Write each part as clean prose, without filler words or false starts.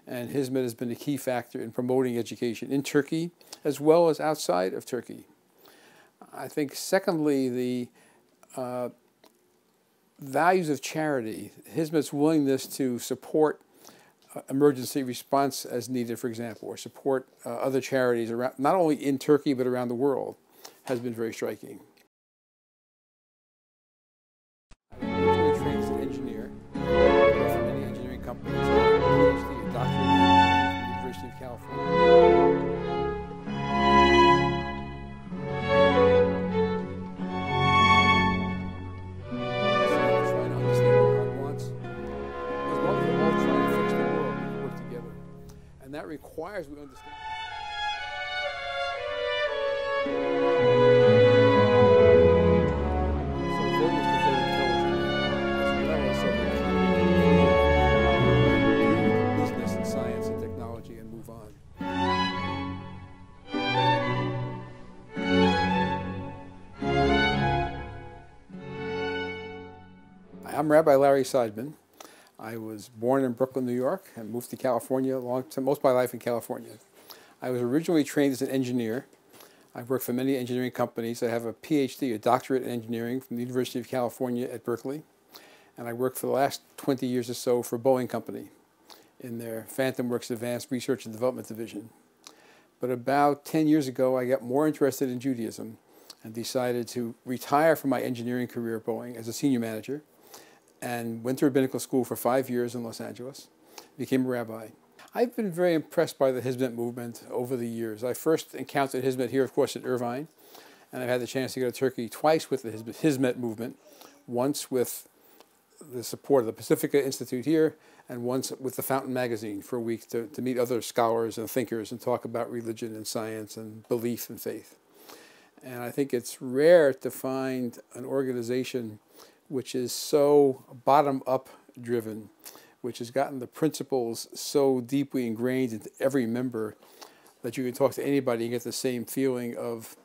And Hizmet has been a key factor in promoting education in Turkey as well as outside of Turkey. I think, secondly, the values of charity, Hizmet's willingness to support emergency response as needed, for example, or support other charities around, not only in Turkey but around the world, has been very striking. I was trained as an engineer for many engineering companies. I have a Ph.D., a doctorate from the University of California. And that requires we understand. So voting is very intelligent, as well as so the economy, business and science and technology, and move on. I'm Rabbi Lawrence Seidman. I was born in Brooklyn, New York, and moved to California most of my life in California. I was originally trained as an engineer. I've worked for many engineering companies. I have a Ph.D., a doctorate in engineering from the University of California at Berkeley. And I worked for the last 20 years or so for Boeing Company in their Phantom Works Advanced Research and Development Division. But about 10 years ago, I got more interested in Judaism and decided to retire from my engineering career at Boeing as a senior manager, and went to rabbinical school for 5 years in Los Angeles, became a rabbi. I've been very impressed by the Hizmet movement over the years. I first encountered Hizmet here, of course, at Irvine, and I've had the chance to go to Turkey twice with the Hizmet movement, once with the support of the Pacifica Institute here, and once with the Fountain magazine for a week to meet other scholars and thinkers and talk about religion and science and belief and faith. And I think it's rare to find an organization which is so bottom-up driven, which has gotten the principles so deeply ingrained into every member that you can talk to anybody and get the same feeling of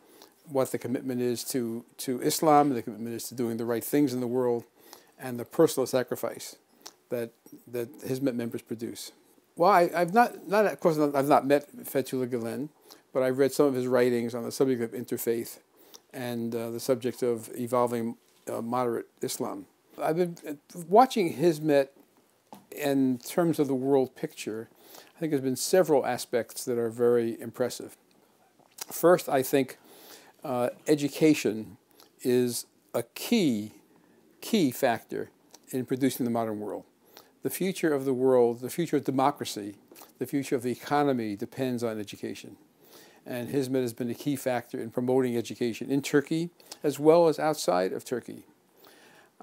what the commitment is to Islam, the commitment is to doing the right things in the world, and the personal sacrifice that Hizmet members produce. Well, I've not met Fethullah Gulen, but I've read some of his writings on the subject of interfaith and the subject of evolving moderate Islam. I've been watching Hizmet in terms of the world picture. I think there's been several aspects that are very impressive. First, I think education is a key factor in producing the modern world. The future of the world, the future of democracy, the future of the economy depends on education. And Hizmet has been a key factor in promoting education in Turkey as well as outside of Turkey.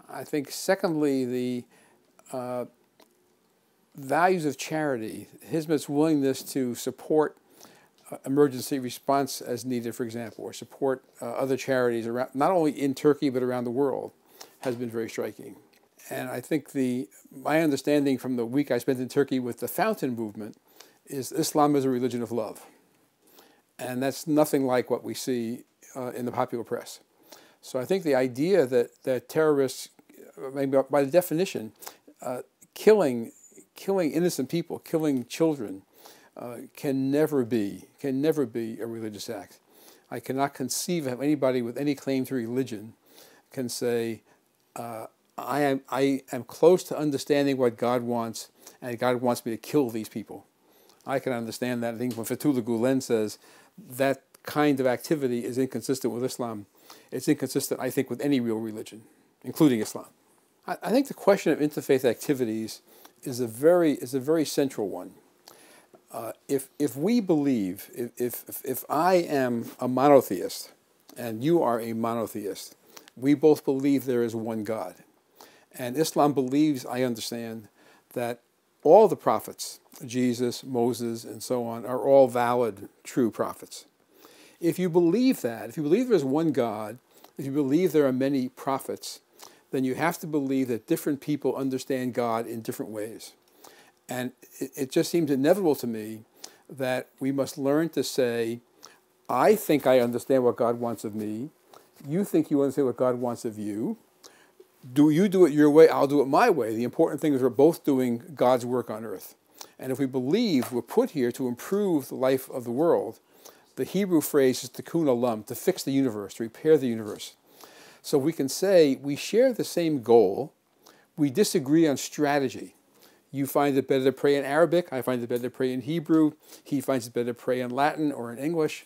I think, secondly, the values of charity, Hizmet's willingness to support emergency response as needed, for example, or support other charities around, not only in Turkey but around the world, has been very striking. And I think my understanding from the week I spent in Turkey with the Fountain movement is Islam is a religion of love. And that's nothing like what we see in the popular press. So I think the idea that terrorists, by the definition, killing innocent people, killing children, can never be a religious act. I cannot conceive of anybody with any claim to religion can say, I am close to understanding what God wants, and God wants me to kill these people. I can understand that. I think when Fethullah Gulen says that kind of activity is inconsistent with Islam, it's inconsistent, I think, with any real religion, including Islam. I think the question of interfaith activities is a very central one. If we believe, if I am a monotheist and you are a monotheist, we both believe there is one God. And Islam believes, I understand, that all the prophets, Jesus, Moses, and so on, are all valid, true prophets. If you believe that, if you believe there's one God, if you believe there are many prophets, then you have to believe that different people understand God in different ways. And it just seems inevitable to me that we must learn to say, I think I understand what God wants of me. You think you understand what God wants of you. You do it your way, I'll do it my way. The important thing is we're both doing God's work on earth. And if we believe we're put here to improve the life of the world, the Hebrew phrase is tikkun olam, to fix the universe, to repair the universe. So we can say we share the same goal, we disagree on strategy. You find it better to pray in Arabic, I find it better to pray in Hebrew, he finds it better to pray in Latin or in English.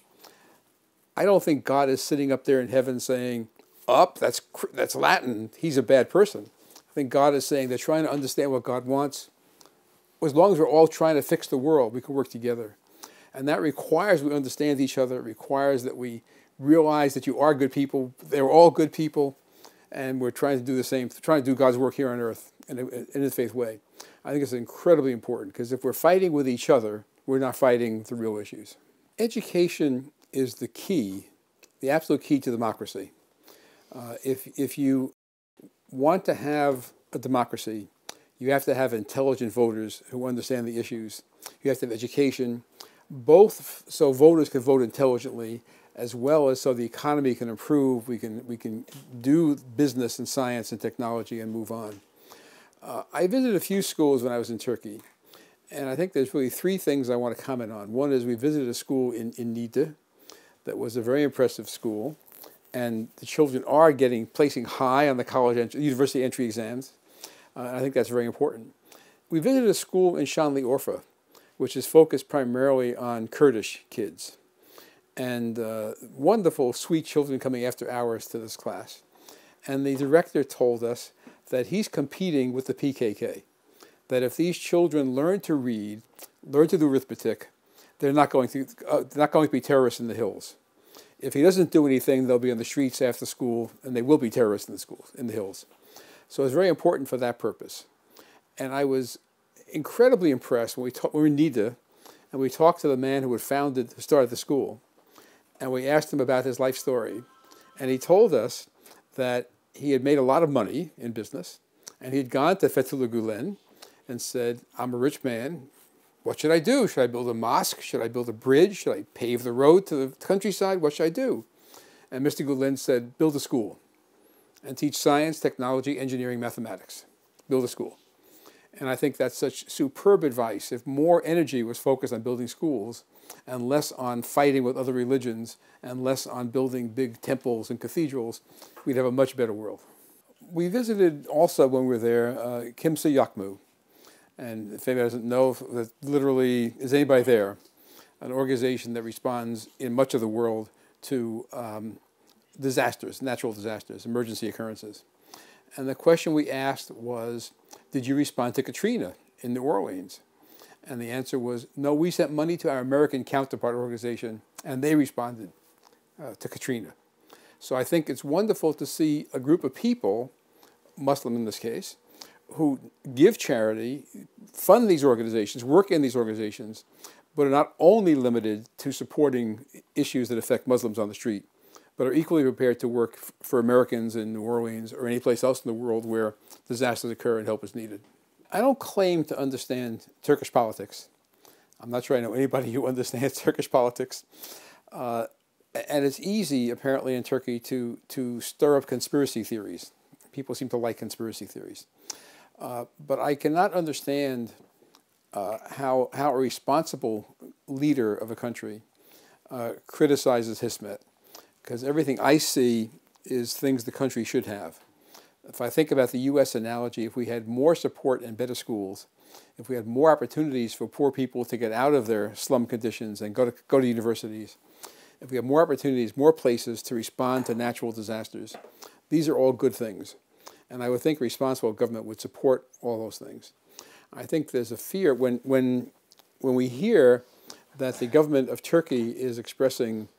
I don't think God is sitting up there in heaven saying, that's Latin, he's a bad person. I think God is saying they're trying to understand what God wants. As long as we're all trying to fix the world, we can work together. And that requires we understand each other. It requires that we realize that you are good people. They're all good people. And we're trying to do the same, trying to do God's work here on earth in a faith way. I think it's incredibly important because if we're fighting with each other, we're not fighting the real issues. Education is the key, the absolute key to democracy. If you want to have a democracy, you have to have intelligent voters who understand the issues. You have to have education, both so voters can vote intelligently, as well as so the economy can improve. We can do business and science and technology and move on. I visited a few schools when I was in Turkey, and I think there's really three things I want to comment on. One is we visited a school in Niğde that was a very impressive school, and the children are placing high on the university entry exams. I think that's very important. We visited a school in Şanlıurfa, which is focused primarily on Kurdish kids. And wonderful, sweet children coming after hours to this class. And the director told us that he's competing with the PKK. That if these children learn to read, learn to do arithmetic, they're not going to be terrorists in the hills. If he doesn't do anything, they'll be on the streets after school, and they will be terrorists in the hills. So it's very important for that purpose. And I was incredibly impressed when we were in Niğde, and we talked to the man who started the school, and we asked him about his life story. And he told us that he had made a lot of money in business, and he had gone to Fethullah Gulen and said, I'm a rich man. What should I do? Should I build a mosque? Should I build a bridge? Should I pave the road to the countryside? What should I do? And Mr. Gulen said, build a school and teach science, technology, engineering, mathematics. Build a school. And I think that's such superb advice. If more energy was focused on building schools and less on fighting with other religions and less on building big temples and cathedrals, we'd have a much better world. We visited also when we were there Kimse Yakmu. And if anybody doesn't know, that literally, is anybody there? An organization that responds in much of the world to disasters, natural disasters, emergency occurrences. And the question we asked was, did you respond to Katrina in New Orleans? And the answer was, no, we sent money to our American counterpart organization, and they responded to Katrina. So I think it's wonderful to see a group of people, Muslim in this case, who give charity, fund these organizations, work in these organizations, but are not only limited to supporting issues that affect Muslims on the street, but are equally prepared to work for Americans in New Orleans or any place else in the world where disasters occur and help is needed. I don't claim to understand Turkish politics. I'm not sure I know anybody who understands Turkish politics. And it's easy, apparently, in Turkey to stir up conspiracy theories. People seem to like conspiracy theories. But I cannot understand how a responsible leader of a country criticizes Hizmet, because everything I see is things the country should have. If I think about the U.S. analogy, if we had more support and better schools, if we had more opportunities for poor people to get out of their slum conditions and go to universities, if we have more opportunities, more places to respond to natural disasters, these are all good things. And I would think responsible government would support all those things. I think there's a fear when we hear that the government of Turkey is expressing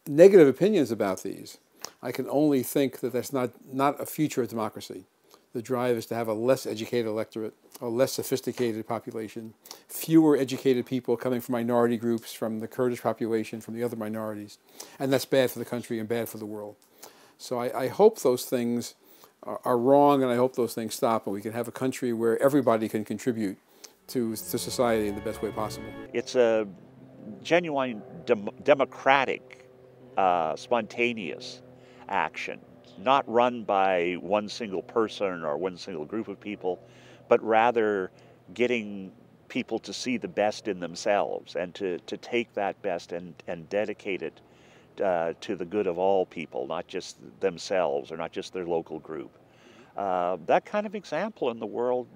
negative opinions about these. I can only think that that's not a future of democracy. The drive is to have a less educated electorate, a less sophisticated population, fewer educated people coming from minority groups, from the Kurdish population, from the other minorities. And that's bad for the country and bad for the world. So I hope those things are wrong, and I hope those things stop, and we can have a country where everybody can contribute to society in the best way possible. It's a genuine democratic, spontaneous action, not run by one single person or one single group of people, but rather getting people to see the best in themselves and to take that best and dedicate it to the good of all people, not just themselves or not just their local group. That kind of example in the world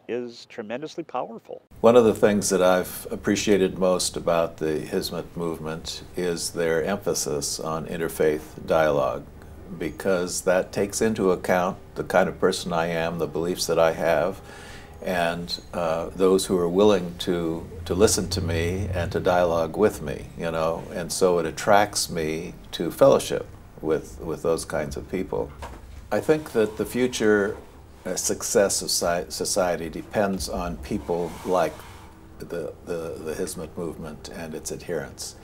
is tremendously powerful. One of the things that I've appreciated most about the Hizmet movement is their emphasis on interfaith dialogue, because that takes into account the kind of person I am, the beliefs that I have, and those who are willing to listen to me and to dialogue with me, you know, and so it attracts me to fellowship with those kinds of people. I think that the future success of society depends on people like the Hizmet movement and its adherents.